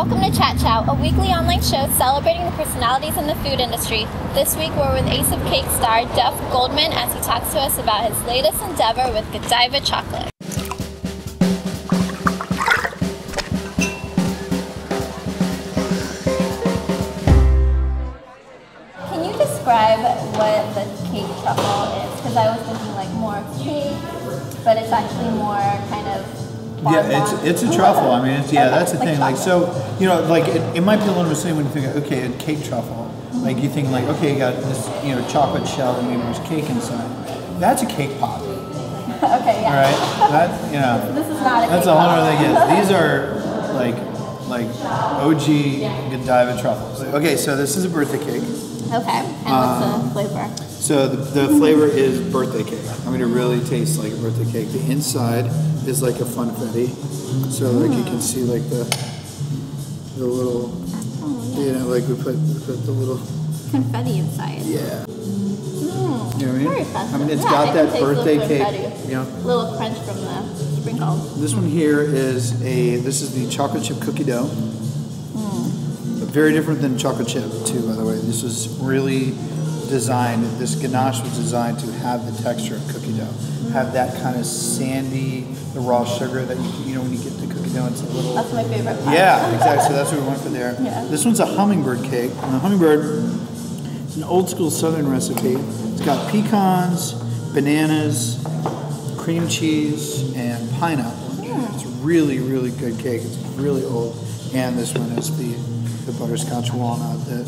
Welcome to Chat Chow, a weekly online show celebrating the personalities in the food industry. This week we're with Ace of Cake star Duff Goldman as he talks to us about his latest endeavor with Godiva chocolate. Can you describe what the cake truffle is? Because I was thinking like more cake, but it's actually more kind of yeah, it's a truffle. I mean, that's the thing. Like, so, you know, like it might be a little misleading when you think, okay, a cake truffle. Like you think like, okay, you got this, you know, chocolate shell and maybe there's cake inside. That's a cake pop. Okay, yeah. All right, that, you know, this is not a that's cake a whole pop. other thing. These are like OG Godiva truffles. Okay, so this is a birthday cake. Okay, and what's the flavor? So the flavor is birthday cake. I mean, it really tastes like a birthday cake. The inside is like a funfetti. So like you can see like the little, you know, like we put the little confetti inside. Yeah. You know what I mean? Very festive. I mean, it's got that birthday cake. You know, little crunch from the sprinkles. This one here is this is the chocolate chip cookie dough. Very different than chocolate chip too, by the way. This was really designed, this ganache was designed to have the texture of cookie dough. Have that kind of sandy, the raw sugar that you know when you get the cookie dough, it's a little... That's my favorite part. Yeah, exactly, so that's what we went for there. Yeah. This one's a hummingbird cake. And the hummingbird is an old school southern recipe. It's got pecans, bananas, cream cheese, and pineapple. It's a really, really good cake. It's really old. And this one is the butterscotch walnut that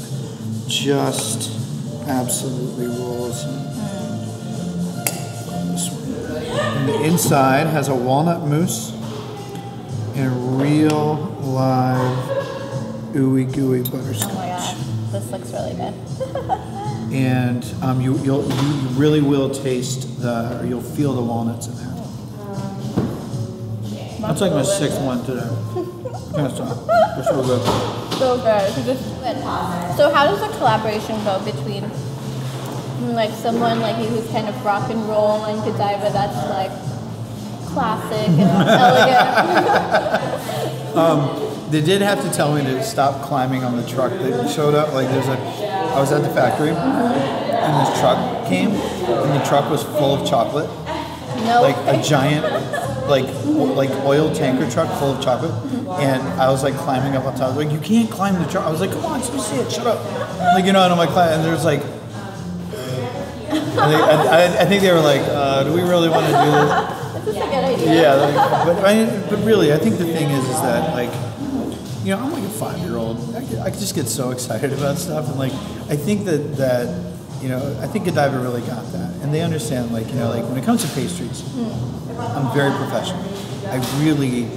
just absolutely rules. This one. And the inside has a walnut mousse and real live ooey gooey butterscotch. Oh my god, this looks really good. And you really will taste or you'll feel the walnuts in there. That's like my sixth one today. Kind of stuff. They're so good. So good. So how does the collaboration go between like someone like you who's kind of rock and roll and Godiva that's like classic and elegant? They did have to tell me to stop climbing on the truck that showed up. Like I was at the factory and this truck came and the truck was full of chocolate. No. Like a giant like oil tanker truck full of chocolate, and I was like climbing up on top. Like, you can't climb the truck. I was like, come on, let me see it. Shut up. Like, you know, and I'm like, and there's like, I think they were like, do we really want to do this? This is a good idea. Yeah, but really, I think the thing is that like, you know, I'm like a 5-year-old. I just get so excited about stuff, and like, I think that. You know, I think Godiva really got that, and they understand. Like, you know, like when it comes to pastries, I'm very professional. I really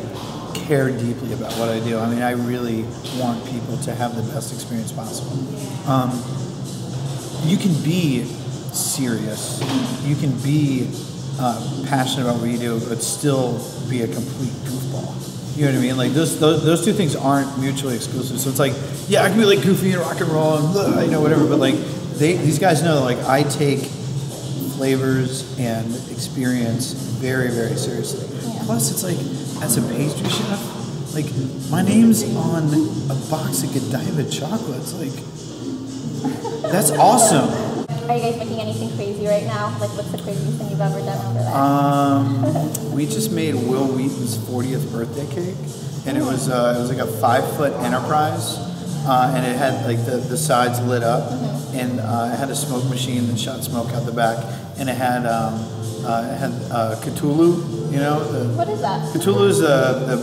care deeply about what I do. I mean, I really want people to have the best experience possible. You can be serious, you can be passionate about what you do, but still be a complete goofball. You know what I mean? Like those two things aren't mutually exclusive. So it's like, yeah, I can be like goofy and rock and roll and you know whatever, but like. These guys know, like, I take flavors and experience very, very seriously. Yeah. Plus, it's like, as a pastry chef, like, my name's on a box of Godiva chocolates. Like, that's awesome. Are you guys making anything crazy right now? Like, what's the craziest thing you've ever done over there? We just made Will Wheaton's 40th birthday cake, and it was like a 5-foot enterprise. And it had like the sides lit up, and it had a smoke machine that shot smoke out the back, and it had Cthulhu. You know, what is that? Cthulhu is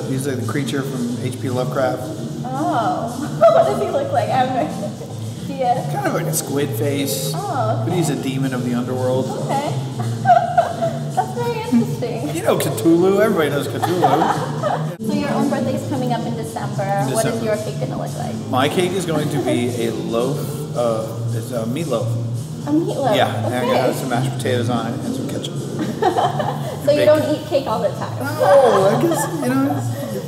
he's like the creature from H.P. Lovecraft. Oh, what does he look like? I have no idea. Kind of like a squid face. Oh, okay. But he's a demon of the underworld. Okay, that's very interesting. You know Cthulhu. Everybody knows Cthulhu. So your own birthday is coming up in December. What is your cake going to look like? My cake is going to be a loaf. It's a meatloaf. A meatloaf? Yeah, okay. and I'm going to have some mashed potatoes on it and some ketchup. So you don't eat cake all the time? No, I guess, you know,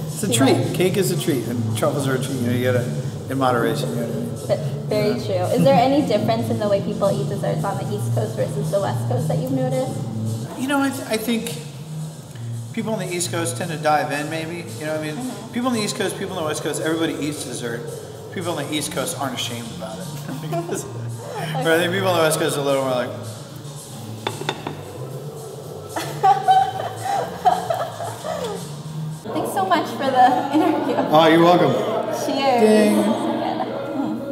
it's a treat. Cake is a treat, and truffles are a treat. You know, you got to, in moderation, you know what I mean? Very true. Is there any difference in the way people eat desserts on the East Coast versus the West Coast that you've noticed? You know, I think people on the East Coast tend to dive in, maybe. You know what I mean? People on the East Coast, people on the West Coast, everybody eats dessert. People on the East Coast aren't ashamed about it. But I think people on the West Coast are a little more like. Thanks so much for the interview. Oh, you're welcome. Cheers. Ding.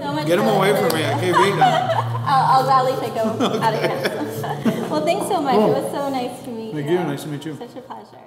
So much Get them away from me. I can't beat them. I'll gladly take them out of your hands. Well, thanks so much. It was so nice to meet you. Thank you. Nice to meet you. Such a pleasure.